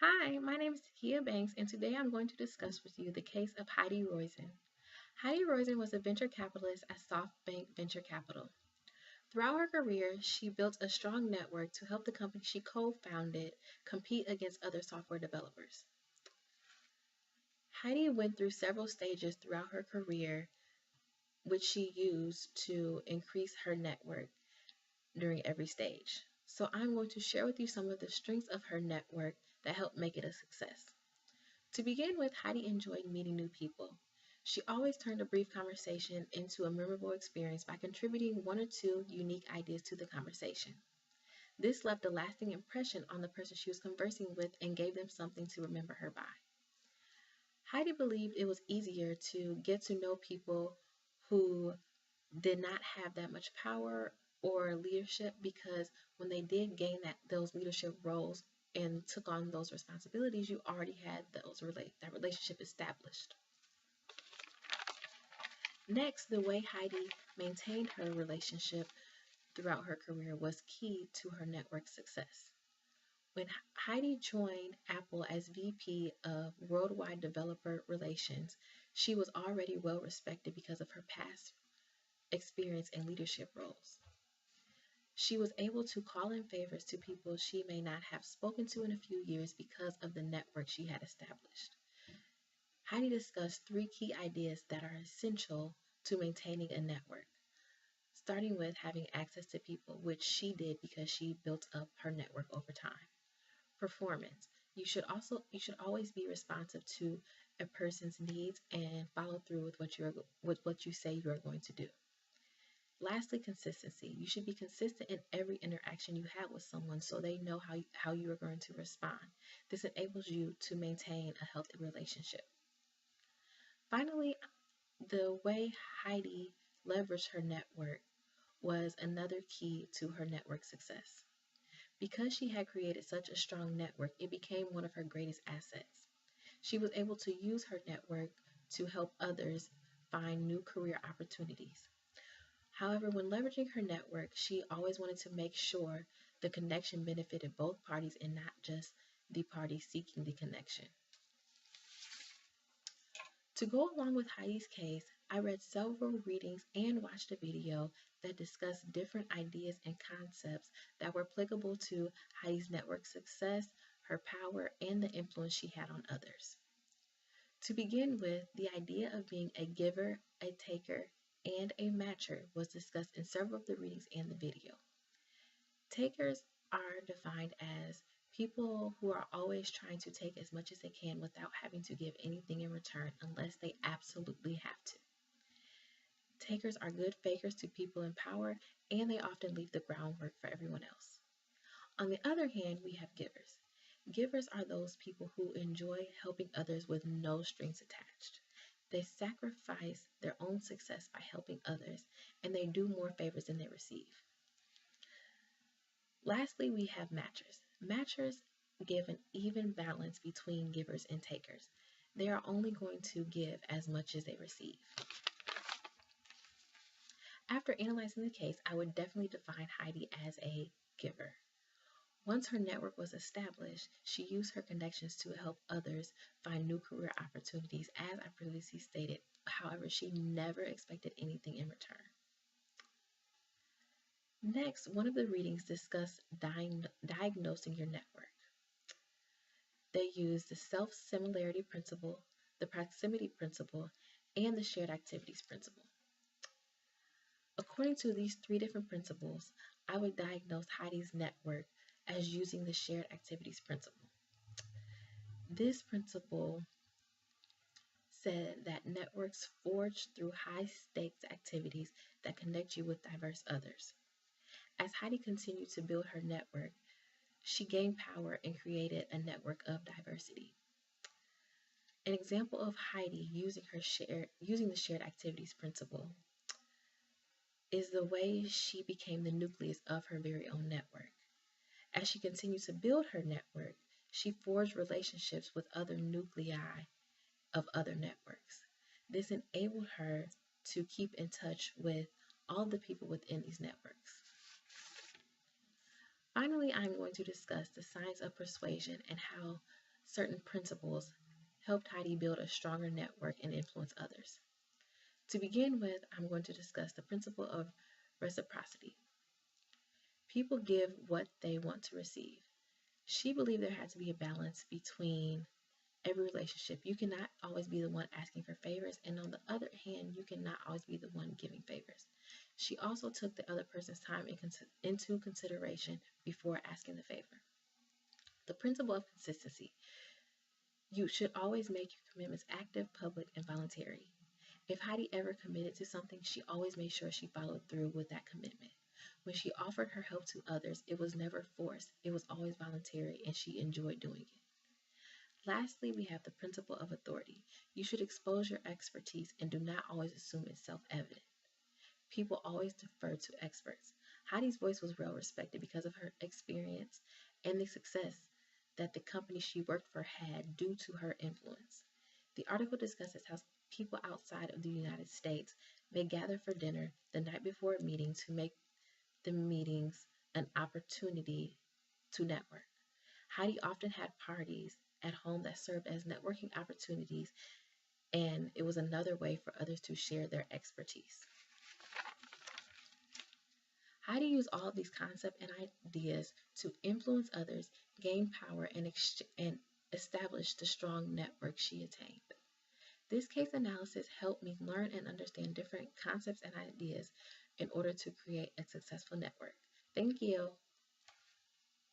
Hi, my name is Takia Banks, and today I'm going to discuss with you the case of Heidi Roizen. Heidi Roizen was a venture capitalist at SoftBank Venture Capital. Throughout her career, she built a strong network to help the company she co-founded compete against other software developers. Heidi went through several stages throughout her career, which she used to increase her network during every stage. So I'm going to share with you some of the strengths of her network that helped make it a success. To begin with, Heidi enjoyed meeting new people. She always turned a brief conversation into a memorable experience by contributing one or two unique ideas to the conversation. This left a lasting impression on the person she was conversing with and gave them something to remember her by. Heidi believed it was easier to get to know people who did not have that much power or leadership because when they did gain those leadership roles and took on those responsibilities, you already had that relationship established. Next, the way Heidi maintained her relationship throughout her career was key to her network success. When Heidi joined Apple as VP of Worldwide Developer Relations, she was already well respected because of her past experience and leadership roles. She was able to call in favors to people she may not have spoken to in a few years because of the network she had established. Heidi discussed three key ideas that are essential to maintaining a network, starting with having access to people, which she did because she built up her network over time. Performance. You should always be responsive to a person's needs and follow through with what you say you are going to do. Lastly, consistency. You should be consistent in every interaction you have with someone so they know how you are going to respond. This enables you to maintain a healthy relationship. Finally, the way Heidi leveraged her network was another key to her network success. Because she had created such a strong network, it became one of her greatest assets. She was able to use her network to help others find new career opportunities. However, when leveraging her network, she always wanted to make sure the connection benefited both parties and not just the party seeking the connection. To go along with Heidi's case, I read several readings and watched a video that discussed different ideas and concepts that were applicable to Heidi's network success, her power, and the influence she had on others. To begin with, the idea of being a giver, a taker, and a matcher was discussed in several of the readings and the video. Takers are defined as people who are always trying to take as much as they can without having to give anything in return unless they absolutely have to. Takers are good fakers to people in power, and they often leave the groundwork for everyone else. On the other hand, we have givers. Givers are those people who enjoy helping others with no strings attached. They sacrifice their own success by helping others, and they do more favors than they receive. Lastly, we have matchers. Matchers give an even balance between givers and takers. They are only going to give as much as they receive. After analyzing the case, I would definitely define Heidi as a giver. Once her network was established, she used her connections to help others find new career opportunities, as I previously stated. However, she never expected anything in return. Next, one of the readings discussed diagnosing your network. They used the self-similarity principle, the proximity principle, and the shared activities principle. According to these three different principles, I would diagnose Heidi's network as using the shared activities principle. This principle said that networks forge through high stakes activities that connect you with diverse others. As Heidi continued to build her network, she gained power and created a network of diversity. An example of Heidi using the shared activities principle is the way she became the nucleus of her very own network. As she continued to build her network, she forged relationships with other nuclei of other networks. This enabled her to keep in touch with all the people within these networks. Finally, I'm going to discuss the science of persuasion and how certain principles helped Heidi build a stronger network and influence others. To begin with, I'm going to discuss the principle of reciprocity. People give what they want to receive. She believed there had to be a balance between every relationship. You cannot always be the one asking for favors, and on the other hand, you cannot always be the one giving favors. She also took the other person's time into consideration before asking the favor. The principle of consistency. You should always make your commitments active, public, and voluntary. If Heidi ever committed to something, she always made sure she followed through with that commitment. When she offered her help to others, it was never forced, it was always voluntary, and she enjoyed doing it. Lastly, we have the principle of authority. You should expose your expertise and do not always assume it's self evident. People always defer to experts. Heidi's voice was well respected because of her experience and the success that the company she worked for had due to her influence. The article discusses how people outside of the United States may gather for dinner the night before a meeting to make the meetings an opportunity to network. Heidi often had parties at home that served as networking opportunities, and it was another way for others to share their expertise. Heidi used all of these concepts and ideas to influence others, gain power, and establish the strong network she attained. This case analysis helped me learn and understand different concepts and ideas in order to create a successful network. Thank you.